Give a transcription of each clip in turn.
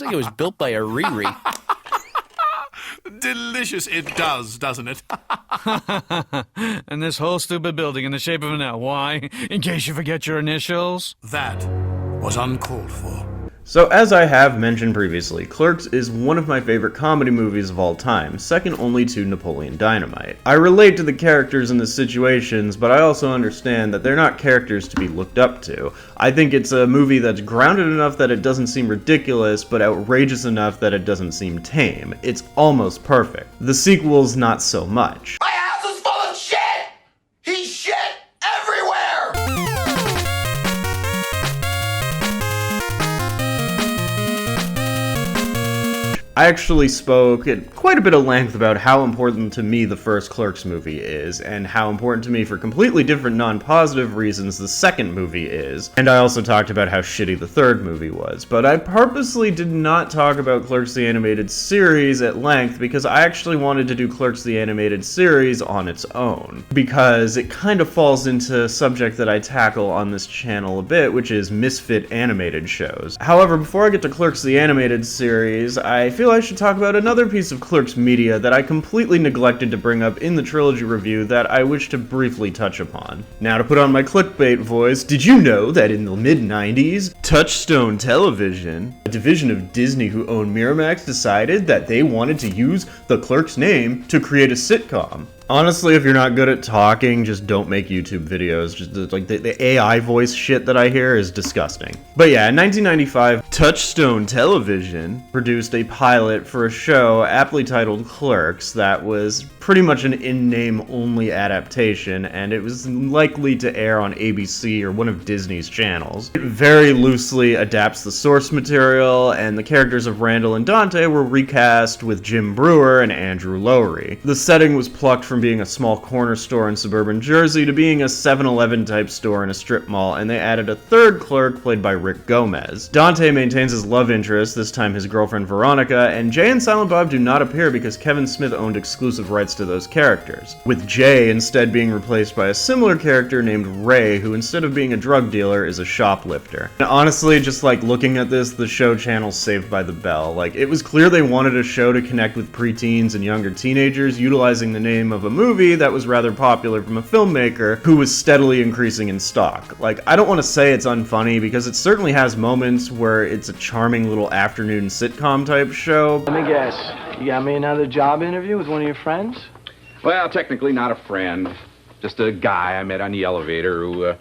like it was built by a Riri. Delicious it does, doesn't it? And this whole stupid building in the shape of an L. Why? In case you forget your initials? That was uncalled for. So as I have mentioned previously, Clerks is one of my favorite comedy movies of all time, second only to Napoleon Dynamite. I relate to the characters in the situations, but I also understand that they're not characters to be looked up to. I think it's a movie that's grounded enough that it doesn't seem ridiculous, but outrageous enough that it doesn't seem tame. It's almost perfect. The sequel's not so much. My house is full of shit! He's shit everywhere! I actually spoke at quite a bit of length about how important to me the first Clerks movie is, and how important to me for completely different non-positive reasons the second movie is, and I also talked about how shitty the third movie was, but I purposely did not talk about Clerks the Animated Series at length because I actually wanted to do Clerks the Animated Series on its own, because it kind of falls into a subject that I tackle on this channel a bit, which is misfit animated shows. However, before I get to Clerks the Animated Series, I feel I should talk about another piece of Clerks media that I completely neglected to bring up in the trilogy review that I wish to briefly touch upon. Now, to put on my clickbait voice, did you know that in the mid-90s, Touchstone Television, a division of Disney who owned Miramax, decided that they wanted to use the Clerks name to create a sitcom? Honestly, if you're not good at talking, just don't make YouTube videos. Just like the AI voice shit that I hear is disgusting. But yeah, in 1995, Touchstone Television produced a pilot for a show aptly titled Clerks that was pretty much an in-name only adaptation, and it was likely to air on ABC or one of Disney's channels. It very loosely adapts the source material, and the characters of Randall and Dante were recast with Jim Brewer and Andrew Lowry. The setting was plucked from being a small corner store in suburban Jersey to being a 7-Eleven type store in a strip mall, and they added a third clerk played by Rick Gomez. Dante maintains his love interest, this time his girlfriend Veronica, and Jay and Silent Bob do not appear because Kevin Smith owned exclusive rights to those characters, with Jay instead being replaced by a similar character named Ray, who instead of being a drug dealer is a shoplifter. And honestly, just like looking at this, the show channel's Saved by the Bell. Like, it was clear they wanted a show to connect with preteens and younger teenagers, utilizing the name of a movie that was rather popular from a filmmaker who was steadily increasing in stock. Like, I don't want to say it's unfunny because it certainly has moments where it's a charming little afternoon sitcom type show. Let me guess, you got me another job interview with one of your friends? Well, technically not a friend, just a guy I met on the elevator who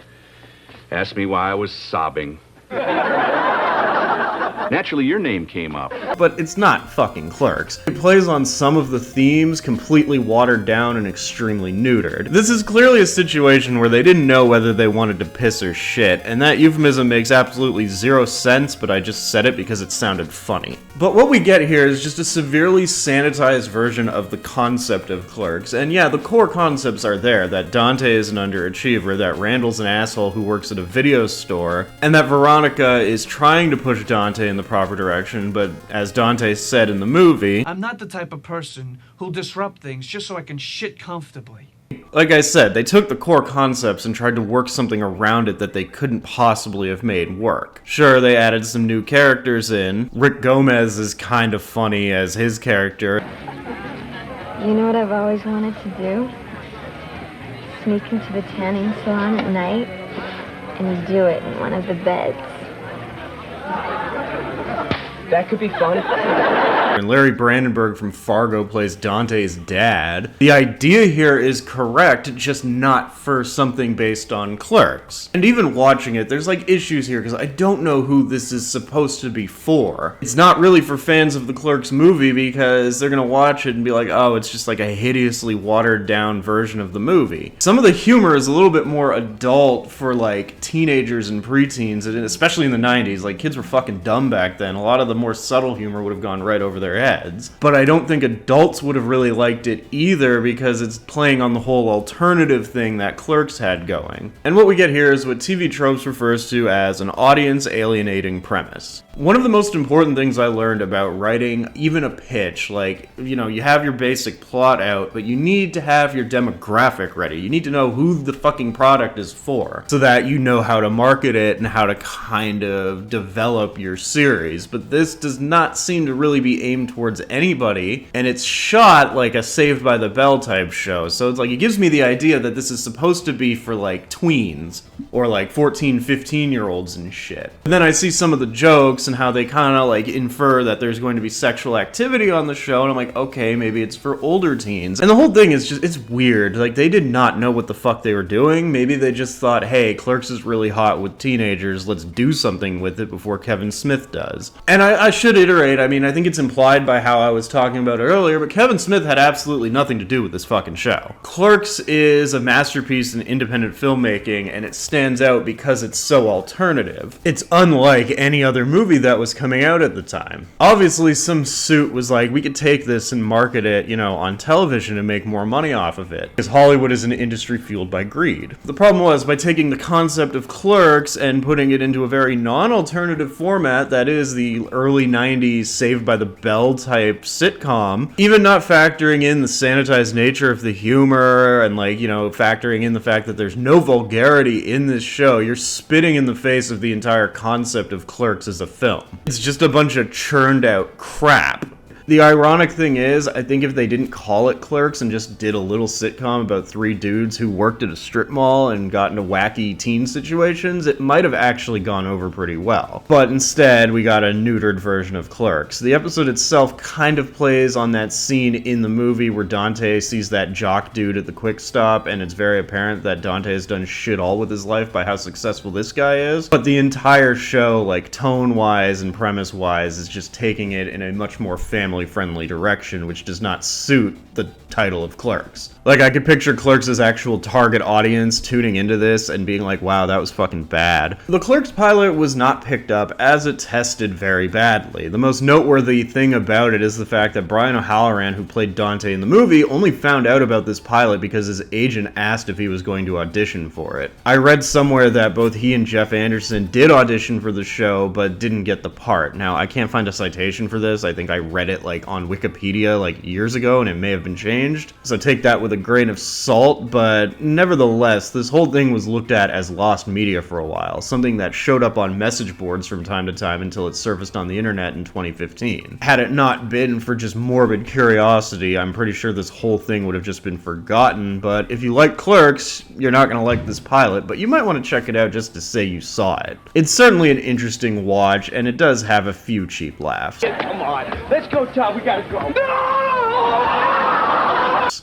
asked me why I was sobbing. Naturally, your name came up. But it's not fucking Clerks. It plays on some of the themes, completely watered down and extremely neutered. This is clearly a situation where they didn't know whether they wanted to piss or shit, and that euphemism makes absolutely zero sense, but I just said it because it sounded funny. But what we get here is just a severely sanitized version of the concept of Clerks, and yeah, the core concepts are there, that Dante is an underachiever, that Randall's an asshole who works at a video store, and that Veronica is trying to push Dante in the proper direction, but as Dante said in the movie, I'm not the type of person who'll disrupt things just so I can shit comfortably. like I said, they took the core concepts and tried to work something around it that they couldn't possibly have made work. Sure, they added some new characters in. Rick Gomez is kind of funny as his character. You know what I've always wanted to do? Sneak into the tanning salon at night and do it in one of the beds. That could be fun. And Larry Brandenburg from Fargo plays Dante's dad. The idea here is correct, just not for something based on Clerks. And even watching it, there's like issues here because I don't know who this is supposed to be for. It's not really for fans of the Clerks movie because they're gonna watch it and be like, oh, it's just like a hideously watered down version of the movie. Some of the humor is a little bit more adult for like teenagers and preteens, and especially in the 90s. Like, kids were fucking dumb back then. A lot of the more subtle humor would have gone right over their heads. But I don't think adults would have really liked it either because it's playing on the whole alternative thing that Clerks had going. And what we get here is what TV Tropes refers to as an audience alienating premise. One of the most important things I learned about writing even a pitch, like, you know, you have your basic plot out, but you need to have your demographic ready. You need to know who the fucking product is for, so that you know how to market it and how to kind of develop your series. But this does not seem to really be aimed towards anybody, and it's shot like a Saved by the Bell type show. So it's like, it gives me the idea that this is supposed to be for like tweens, or like 14, 15-year-olds and shit. And then I see some of the jokes and how they kind of like infer that there's going to be sexual activity on the show, and I'm like, okay, maybe it's for older teens. And the whole thing is just, it's weird. Like, they did not know what the fuck they were doing. Maybe they just thought, hey, Clerks is really hot with teenagers, let's do something with it before Kevin Smith does. And I should iterate, I mean, I think it's implied by how I was talking about it earlier, but Kevin Smith had absolutely nothing to do with this fucking show. Clerks is a masterpiece in independent filmmaking, and it stands out because it's so alternative. It's unlike any other movie that was coming out at the time. Obviously, some suit was like, we could take this and market it, you know, on television and make more money off of it, because Hollywood is an industry fueled by greed. The problem was, by taking the concept of Clerks and putting it into a very non-alternative format that is the early 90s Saved by the Bell type sitcom, even not factoring in the sanitized nature of the humor and, like, you know, factoring in the fact that there's no vulgarity in this show, you're spitting in the face of the entire concept of Clerks as a film. It's just a bunch of churned out crap. The ironic thing is, I think if they didn't call it Clerks and just did a little sitcom about three dudes who worked at a strip mall and got into wacky teen situations, it might have actually gone over pretty well. But instead, we got a neutered version of Clerks. The episode itself kind of plays on that scene in the movie where Dante sees that jock dude at the quick stop, and it's very apparent that Dante has done shit all with his life by how successful this guy is. But the entire show, like tone-wise and premise-wise, is just taking it in a much more family-friendly direction, which does not suit the title of Clerks. Like, I could picture Clerks' actual target audience tuning into this and being like, wow, that was fucking bad. The Clerks pilot was not picked up as it tested very badly. The most noteworthy thing about it is the fact that Brian O'Halloran, who played Dante in the movie, only found out about this pilot because his agent asked if he was going to audition for it. I read somewhere that both he and Jeff Anderson did audition for the show, but didn't get the part. Now, I can't find a citation for this. I think I read it like on Wikipedia like years ago, and it may have been changed. So take that with a grain of salt, but nevertheless, this whole thing was looked at as lost media for a while, something that showed up on message boards from time to time until it surfaced on the internet in 2015. Had it not been for just morbid curiosity, I'm pretty sure this whole thing would have just been forgotten. But if you like Clerks, you're not going to like this pilot, but you might want to check it out just to say you saw it. It's certainly an interesting watch, and it does have a few cheap laughs. Come on, let's go, Todd. We gotta go.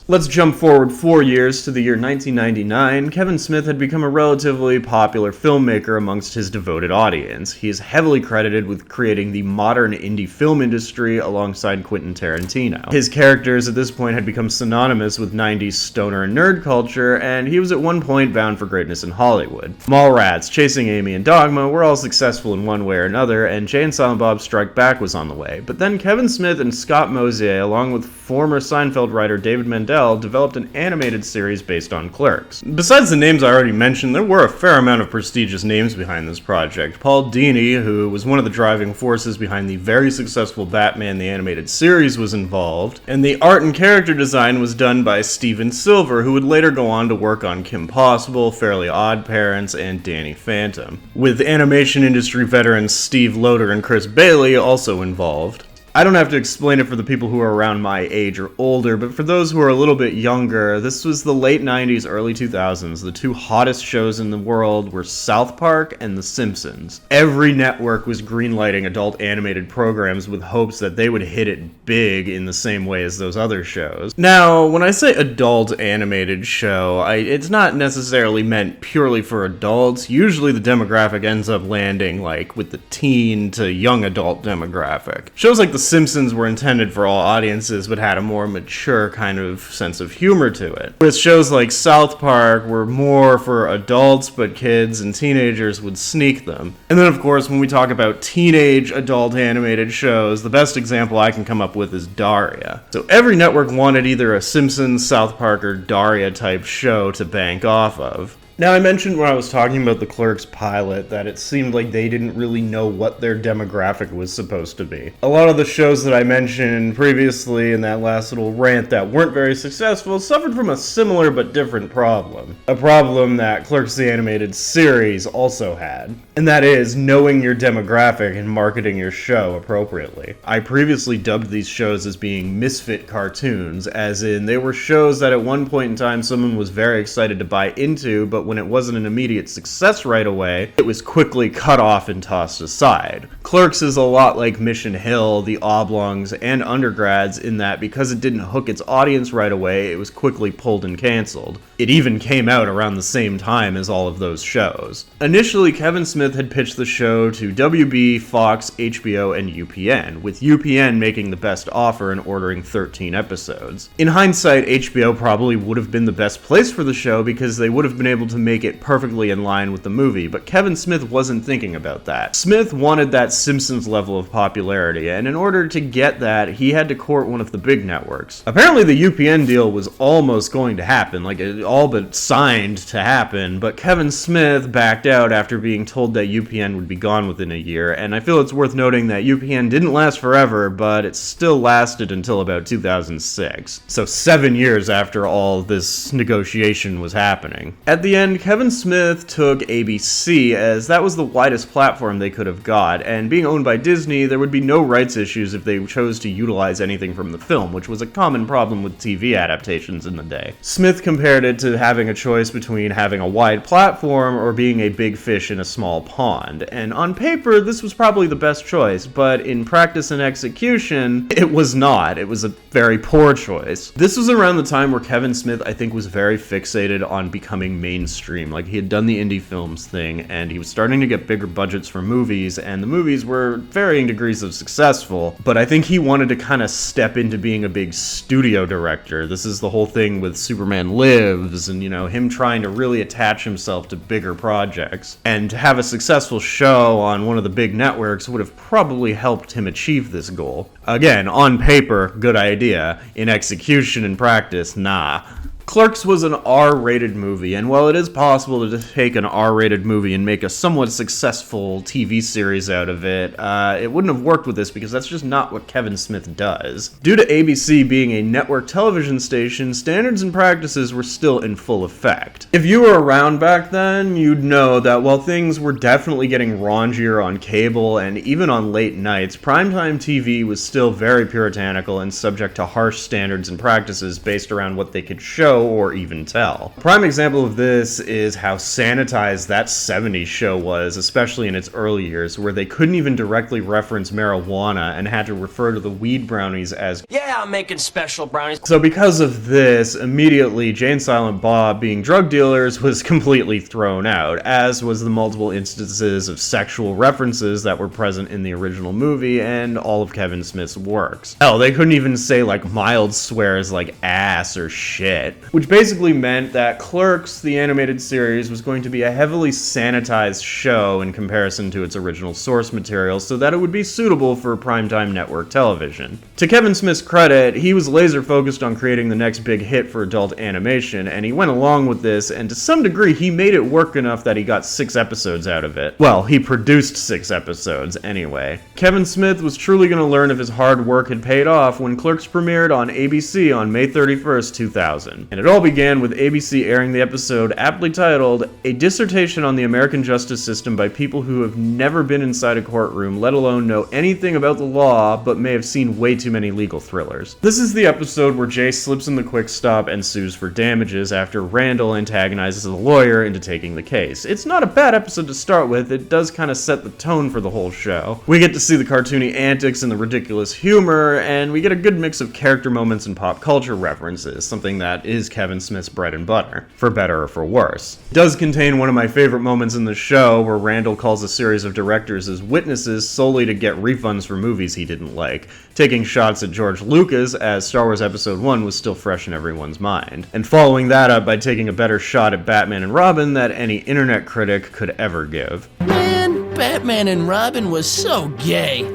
Let's jump forward 4 years to the year 1999. Kevin Smith had become a relatively popular filmmaker amongst his devoted audience. He is heavily credited with creating the modern indie film industry alongside Quentin Tarantino. His characters at this point had become synonymous with 90s stoner and nerd culture, and he was at one point bound for greatness in Hollywood. Mallrats, Chasing Amy, and Dogma were all successful in one way or another, and Jay and Silent Bob Strike Back was on the way. But then Kevin Smith and Scott Mosier, along with former Seinfeld writer David Mendel, developed an animated series based on Clerks. Besides the names I already mentioned, there were a fair amount of prestigious names behind this project. Paul Dini, who was one of the driving forces behind the very successful Batman the Animated Series, was involved, and the art and character design was done by Steven Silver, who would later go on to work on Kim Possible, Fairly Odd Parents, and Danny Phantom, with animation industry veterans Steve Loader and Chris Bailey also involved. I don't have to explain it for the people who are around my age or older, but for those who are a little bit younger, this was the late 90s, early 2000s. The two hottest shows in the world were South Park and The Simpsons. Every network was greenlighting adult animated programs with hopes that they would hit it big in the same way as those other shows. Now, when I say adult animated show, it's not necessarily meant purely for adults. Usually the demographic ends up landing like with the teen to young adult demographic. Shows like The Simpsons were intended for all audiences, but had a more mature kind of sense of humor to it. Whereas shows like South Park were more for adults, but kids and teenagers would sneak them. And then, of course, when we talk about teenage adult animated shows, the best example I can come up with is Daria. So every network wanted either a Simpsons, South Park, or Daria type show to bank off of. Now, I mentioned when I was talking about the Clerks pilot that it seemed like they didn't really know what their demographic was supposed to be. A lot of the shows that I mentioned previously in that last little rant that weren't very successful suffered from a similar but different problem. A problem that Clerks the Animated Series also had. And that is knowing your demographic and marketing your show appropriately. I previously dubbed these shows as being misfit cartoons, as in they were shows that at one point in time someone was very excited to buy into, but when it wasn't an immediate success right away, it was quickly cut off and tossed aside. Clerks is a lot like Mission Hill, The Oblongs, and Undergrads in that because it didn't hook its audience right away, it was quickly pulled and canceled. It even came out around the same time as all of those shows. Initially, Kevin Smith had pitched the show to WB, Fox, HBO, and UPN, with UPN making the best offer and ordering 13 episodes. In hindsight, HBO probably would have been the best place for the show because they would have been able to make it perfectly in line with the movie, but Kevin Smith wasn't thinking about that. Smith wanted that Simpsons level of popularity, and in order to get that, he had to court one of the big networks. Apparently the UPN deal was almost going to happen, like it all but signed to happen, but Kevin Smith backed out after being told that UPN would be gone within a year, and I feel it's worth noting that UPN didn't last forever, but it still lasted until about 2006. So 7 years after all this negotiation was happening. At the end, Kevin Smith took ABC, as that was the widest platform they could have got, and being owned by Disney, there would be no rights issues if they chose to utilize anything from the film, which was a common problem with TV adaptations in the day. Smith compared it to having a choice between having a wide platform or being a big fish in a small pond, and on paper, this was probably the best choice, but in practice and execution, it was not. It was a very poor choice. This was around the time where Kevin Smith, I think, was very fixated on becoming mainstream. Like, he had done the indie films thing, and he was starting to get bigger budgets for movies, and the movies were varying degrees of successful, but I think he wanted to kind of step into being a big studio director. This is the whole thing with Superman Lives, and, you know, him trying to really attach himself to bigger projects. And to have a successful show on one of the big networks would have probably helped him achieve this goal. Again, on paper, good idea. In execution and practice, nah. Clerks was an R-rated movie, and while it is possible to take an R-rated movie and make a somewhat successful TV series out of it, it wouldn't have worked with this because that's just not what Kevin Smith does. Due to ABC being a network television station, standards and practices were still in full effect. If you were around back then, you'd know that while things were definitely getting raunchier on cable and even on late nights, primetime TV was still very puritanical and subject to harsh standards and practices based around what they could show or even tell. A prime example of this is how sanitized that 70s show was, especially in its early years, where they couldn't even directly reference marijuana and had to refer to the weed brownies as "Yeah, I'm making special brownies." So because of this, immediately Jay and Silent Bob being drug dealers was completely thrown out, as was the multiple instances of sexual references that were present in the original movie and all of Kevin Smith's works. Hell, they couldn't even say like mild swears like ass or shit. Which basically meant that Clerks, the animated series, was going to be a heavily sanitized show in comparison to its original source material so that it would be suitable for primetime network television. To Kevin Smith's credit, he was laser focused on creating the next big hit for adult animation, and he went along with this, and to some degree he made it work enough that he got 6 episodes out of it. Well, he produced 6 episodes anyway. Kevin Smith was truly going to learn if his hard work had paid off when Clerks premiered on ABC on May 31st, 2000. And it all began with ABC airing the episode aptly titled, "A Dissertation on the American Justice System by People Who Have Never Been Inside a Courtroom, let alone know anything about the law, but may have seen way too many legal thrillers." This is the episode where Jay slips in the quick stop and sues for damages after Randall antagonizes the lawyer into taking the case. It's not a bad episode to start with, it does kind of set the tone for the whole show. We get to see the cartoony antics and the ridiculous humor, and we get a good mix of character moments and pop culture references, something that is is Kevin Smith's bread and butter, for better or for worse. It does contain one of my favorite moments in the show, where Randall calls a series of directors as witnesses solely to get refunds for movies he didn't like, taking shots at George Lucas as Star Wars Episode 1 was still fresh in everyone's mind, and following that up by taking a better shot at Batman and Robin than any internet critic could ever give. Man, Batman and Robin was so gay.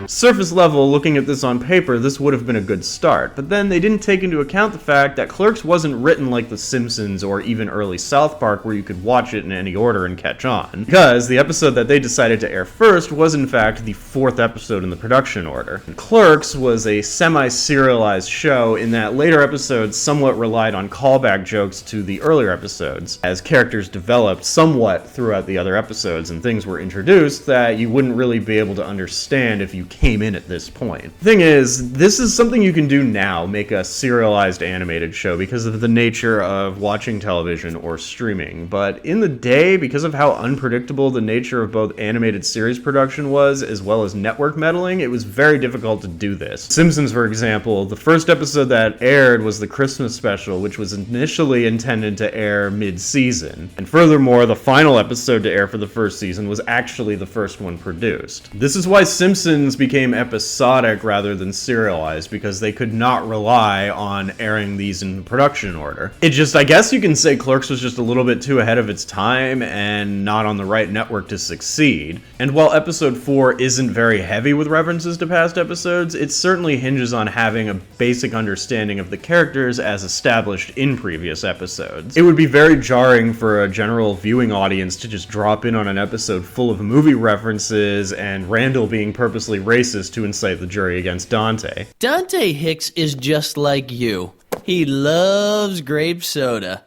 Surface level, looking at this on paper, this would have been a good start, but then they didn't take into account the fact that Clerks wasn't written like The Simpsons or even early South Park where you could watch it in any order and catch on, because the episode that they decided to air first was in fact the 4th episode in the production order. Clerks was a semi-serialized show in that later episodes somewhat relied on callback jokes to the earlier episodes, as characters developed somewhat throughout the other episodes and things were introduced that you wouldn't really be able to understand if you came in at this point. The thing is, this is something you can do now, make a serialized animated show because of the nature of watching television or streaming, but in the day, because of how unpredictable the nature of both animated series production was, as well as network meddling, it was very difficult to do this. Simpsons, for example, the first episode that aired was the Christmas special, which was initially intended to air mid-season, and furthermore, the final episode to air for the first season was actually the first one produced. This is why Simpsons became episodic rather than serialized, because they could not rely on airing these in production order. I guess you can say Clerks was just a little bit too ahead of its time and not on the right network to succeed. And while episode 4 isn't very heavy with references to past episodes, it certainly hinges on having a basic understanding of the characters as established in previous episodes. It would be very jarring for a general viewing audience to just drop in on an episode full of movie references and Randall being purposely racist to incite the jury against Dante. Dante Hicks is just like you. He loves grape soda.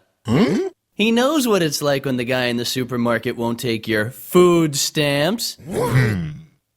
He knows what it's like when the guy in the supermarket won't take your food stamps.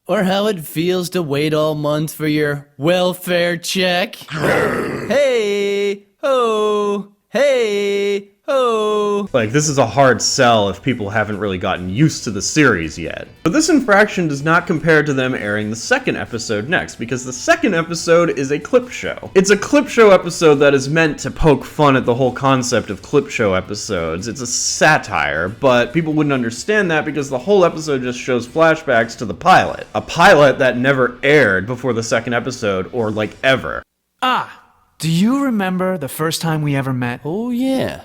Or how it feels to wait all month for your welfare check. Hey, ho, hey, ho. Like, this is a hard sell if people haven't really gotten used to the series yet. But this infraction does not compare to them airing the second episode next, because the second episode is a clip show. It's a clip show episode that is meant to poke fun at the whole concept of clip show episodes. It's a satire, but people wouldn't understand that because the whole episode just shows flashbacks to the pilot. A pilot that never aired before the second episode, or like ever. Do you remember the first time we ever met? Oh yeah.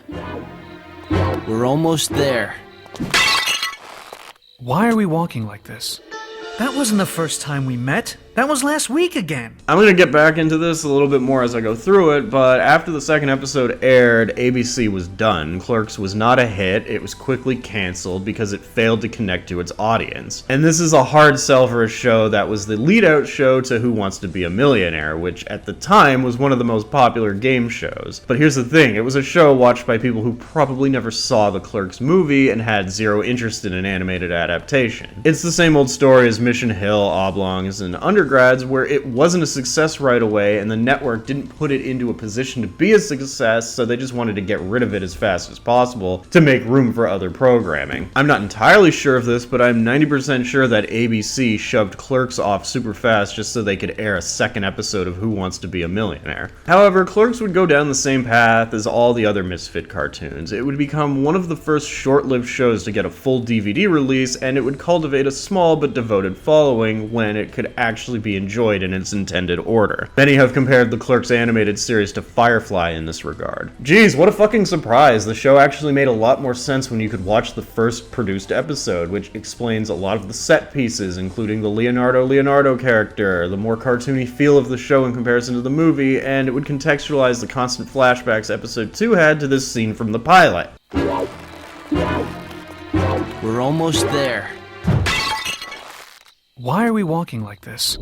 We're almost there. Why are we walking like this? That wasn't the first time we met. That was last week again. I'm going to get back into this a little bit more as I go through it, but after the second episode aired, ABC was done. Clerks was not a hit. It was quickly canceled because it failed to connect to its audience. And this is a hard sell for a show that was the lead-out show to Who Wants to Be a Millionaire, which at the time was one of the most popular game shows. But here's the thing, it was a show watched by people who probably never saw the Clerks movie and had zero interest in an animated adaptation. It's the same old story as Mission Hill, Oblongs, and Undergrads, where it wasn't a success right away and the network didn't put it into a position to be a success, so they just wanted to get rid of it as fast as possible to make room for other programming. I'm not entirely sure of this, but I'm 90% sure that ABC shoved Clerks off super fast just so they could air a second episode of Who Wants to Be a Millionaire. However, Clerks would go down the same path as all the other Misfit cartoons. It would become one of the first short-lived shows to get a full DVD release, and it would cultivate a small but devoted following when it could actually be enjoyed in its intended order. Many have compared the Clerks animated series to Firefly in this regard. Geez, what a fucking surprise! The show actually made a lot more sense when you could watch the first produced episode, which explains a lot of the set pieces, including the Leonardo character, the more cartoony feel of the show in comparison to the movie, and it would contextualize the constant flashbacks episode 2 had to this scene from the pilot. We're almost there. Why are we walking like this?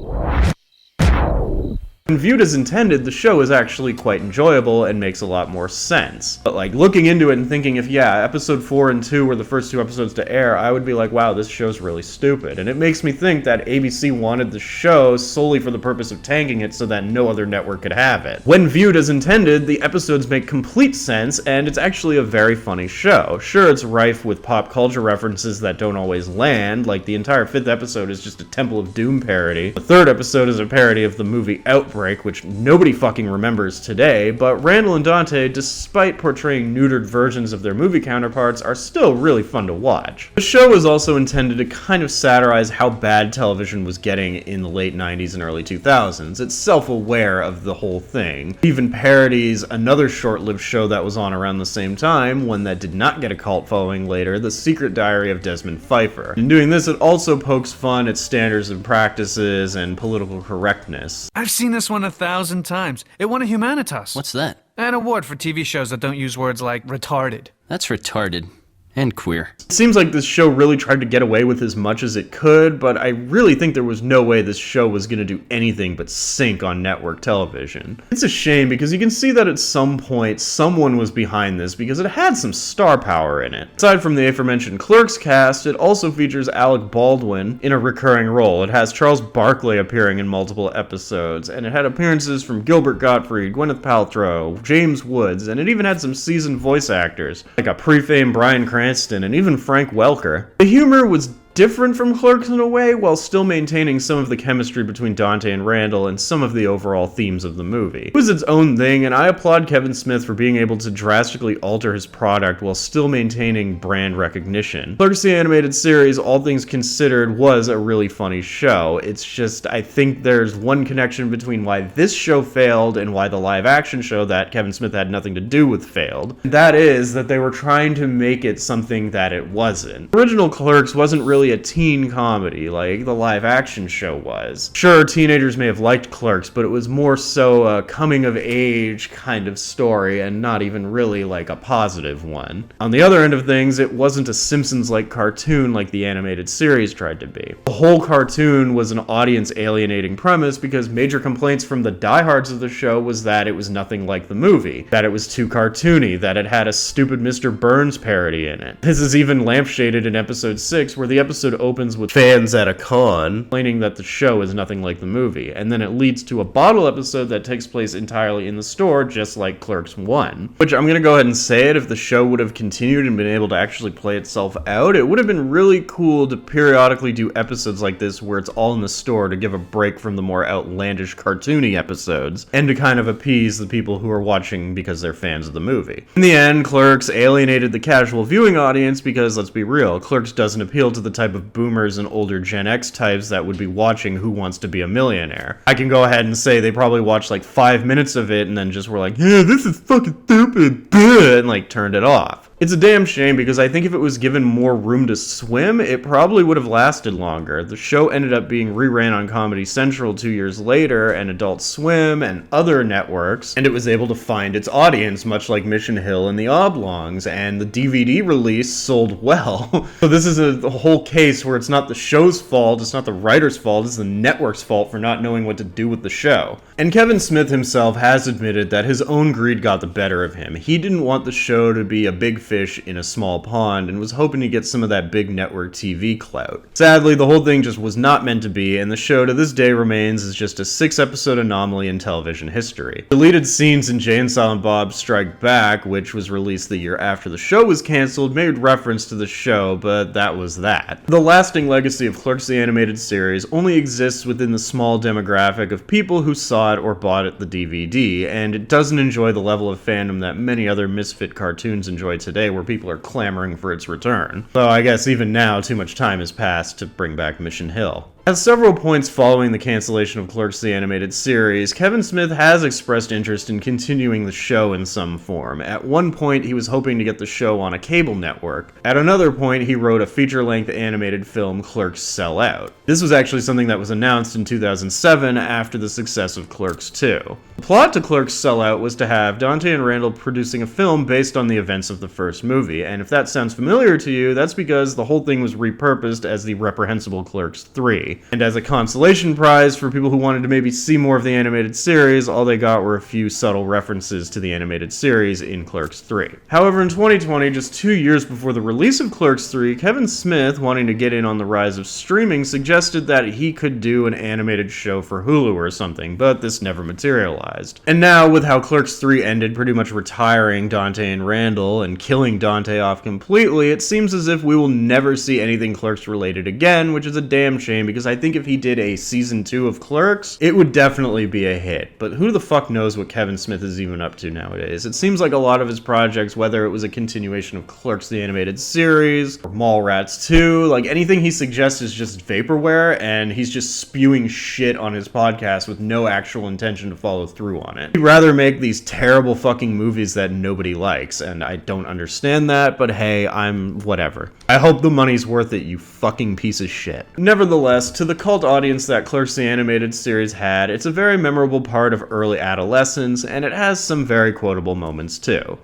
When viewed as intended, the show is actually quite enjoyable and makes a lot more sense. But like, looking into it and thinking if, episode 4 and 2 were the first 2 episodes to air, I would be like, wow, this show's really stupid. And it makes me think that ABC wanted the show solely for the purpose of tanking it so that no other network could have it. When viewed as intended, the episodes make complete sense, and it's actually a very funny show. Sure, it's rife with pop culture references that don't always land, like the entire 5th episode is just a Temple of Doom parody. The 3rd episode is a parody of the movie Outbreak, outbreak, which nobody fucking remembers today, but Randall and Dante, despite portraying neutered versions of their movie counterparts, are still really fun to watch. The show was also intended to kind of satirize how bad television was getting in the late 90s and early 2000s. It's self-aware of the whole thing. It even parodies another short-lived show that was on around the same time, one that did not get a cult following later, The Secret Diary of Desmond Pfeiffer. In doing this, it also pokes fun at standards and practices and political correctness. I've seen this one 1,000 times. It won a Humanitas. What's that? An award for TV shows that don't use words like retarded. That's retarded. And queer. It seems like this show really tried to get away with as much as it could, but I really think there was no way this show was going to do anything but sink on network television. It's a shame because you can see that at some point someone was behind this because it had some star power in it. Aside from the aforementioned Clerks cast, it also features Alec Baldwin in a recurring role. It has Charles Barkley appearing in multiple episodes, and it had appearances from Gilbert Gottfried, Gwyneth Paltrow, James Woods, and it even had some seasoned voice actors, like a pre-famed Bryan Cranston and even Frank Welker. The humor was different from Clerks in a way, while still maintaining some of the chemistry between Dante and Randall and some of the overall themes of the movie. It was its own thing, and I applaud Kevin Smith for being able to drastically alter his product while still maintaining brand recognition. Clerks the Animated Series, all things considered, was a really funny show. It's just, I think there's one connection between why this show failed and why the live-action show that Kevin Smith had nothing to do with failed. That is that they were trying to make it something that it wasn't. The original Clerks wasn't really a teen comedy like the live action show was. Sure, teenagers may have liked Clerks, but it was more so a coming of age kind of story and not even really like a positive one. On the other end of things, it wasn't a Simpsons-like cartoon like the animated series tried to be. The whole cartoon was an audience alienating premise because major complaints from the diehards of the show was that it was nothing like the movie, that it was too cartoony, that it had a stupid Mr. Burns parody in it. This is even lampshaded in episode 6, where the episode opens with fans at a con complaining that the show is nothing like the movie, and then it leads to a bottle episode that takes place entirely in the store, just like Clerks 1. Which, I'm gonna go ahead and say it, if the show would have continued and been able to actually play itself out, it would have been really cool to periodically do episodes like this where it's all in the store to give a break from the more outlandish cartoony episodes, and to kind of appease the people who are watching because they're fans of the movie. In the end, Clerks alienated the casual viewing audience because, let's be real, Clerks doesn't appeal to the type of boomers and older Gen X types that would be watching Who Wants to Be a Millionaire. I can go ahead and say they probably watched like 5 minutes of it and then just were like, yeah, this is fucking stupid, and like turned it off. It's a damn shame because I think if it was given more room to swim, it probably would have lasted longer. The show ended up being reran on Comedy Central 2 years later and Adult Swim and other networks, and it was able to find its audience, much like Mission Hill and The Oblongs, and the DVD release sold well. So this is a whole case where it's not the show's fault, it's not the writer's fault, it's the network's fault for not knowing what to do with the show. And Kevin Smith himself has admitted that his own greed got the better of him. He didn't want the show to be a big fish in a small pond and was hoping to get some of that big network TV clout. Sadly, the whole thing just was not meant to be, and the show to this day remains as just a 6-episode anomaly in television history. Deleted scenes in Jay and Silent Bob Strike Back, which was released the year after the show was canceled, made reference to the show, but that was that. The lasting legacy of Clerks the Animated Series only exists within the small demographic of people who saw it or bought it the DVD, and it doesn't enjoy the level of fandom that many other misfit cartoons enjoy today, where people are clamoring for its return. Though I guess even now, too much time has passed to bring back Mission Hill. At several points following the cancellation of Clerks the Animated Series, Kevin Smith has expressed interest in continuing the show in some form. At one point, he was hoping to get the show on a cable network. At another point, he wrote a feature-length animated film, Clerks Sell Out. This was actually something that was announced in 2007 after the success of Clerks 2. The plot to Clerks Sell Out was to have Dante and Randall producing a film based on the events of the first movie, and if that sounds familiar to you, that's because the whole thing was repurposed as the reprehensible Clerks 3. And as a consolation prize for people who wanted to maybe see more of the animated series, all they got were a few subtle references to the animated series in Clerks 3. However, in 2020, just 2 years before the release of Clerks 3, Kevin Smith, wanting to get in on the rise of streaming, suggested that he could do an animated show for Hulu or something, but this never materialized. And now, with how Clerks 3 ended, pretty much retiring Dante and Randall and killing Dante off completely, it seems as if we will never see anything Clerks related again, which is a damn shame because because I think if he did a season 2 of Clerks, it would definitely be a hit. But who the fuck knows what Kevin Smith is even up to nowadays? It seems like a lot of his projects, whether it was a continuation of Clerks the animated series, or Mallrats 2, like anything he suggests is just vaporware, and he's just spewing shit on his podcast with no actual intention to follow through on it. He'd rather make these terrible fucking movies that nobody likes, and I don't understand that, but hey, I'm whatever. I hope the money's worth it, you fucking piece of shit. Nevertheless, to the cult audience that Clerks the animated series had, it's a very memorable part of early adolescence, and it has some very quotable moments too.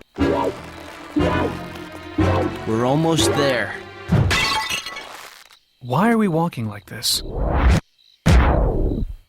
We're almost there. Why are we walking like this?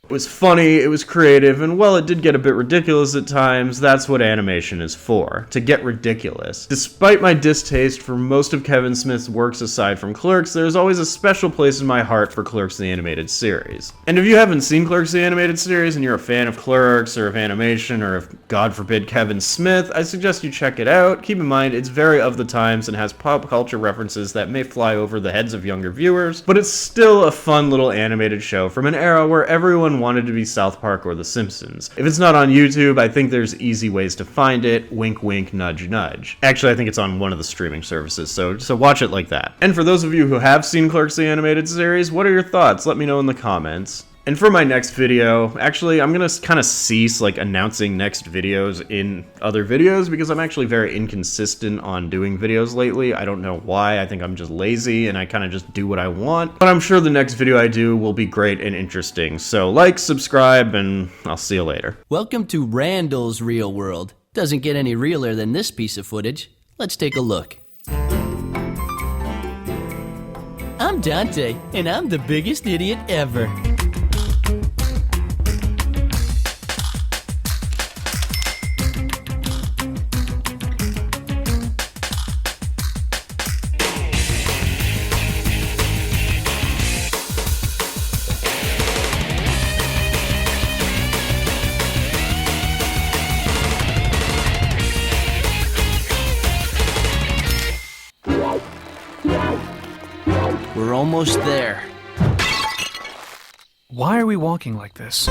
It was funny, it was creative, and while it did get a bit ridiculous at times, that's what animation is for, to get ridiculous. Despite my distaste for most of Kevin Smith's works aside from Clerks, there's always a special place in my heart for Clerks the animated series. And if you haven't seen Clerks the animated series and you're a fan of Clerks, or of animation, or of, God forbid, Kevin Smith, I suggest you check it out. Keep in mind, it's very of the times and has pop culture references that may fly over the heads of younger viewers, but it's still a fun little animated show from an era where everyone wanted to be South Park or The Simpsons. If it's not on YouTube, I think there's easy ways to find it. Wink, wink, nudge, nudge. Actually, I think it's on one of the streaming services, so watch it like that. And for those of you who have seen Clerks the animated series, what are your thoughts? Let me know in the comments. And for my next video, actually, I'm gonna kind of cease announcing next videos in other videos because I'm actually very inconsistent on doing videos lately. I don't know why. I think I'm just lazy and I kind of just do what I want. But I'm sure the next video I do will be great and interesting. So like, subscribe, and I'll see you later. Welcome to Randall's Real World. Doesn't get any realer than this piece of footage. Let's take a look. I'm Dante, and I'm the biggest idiot ever. We're almost there. Why are we walking like this?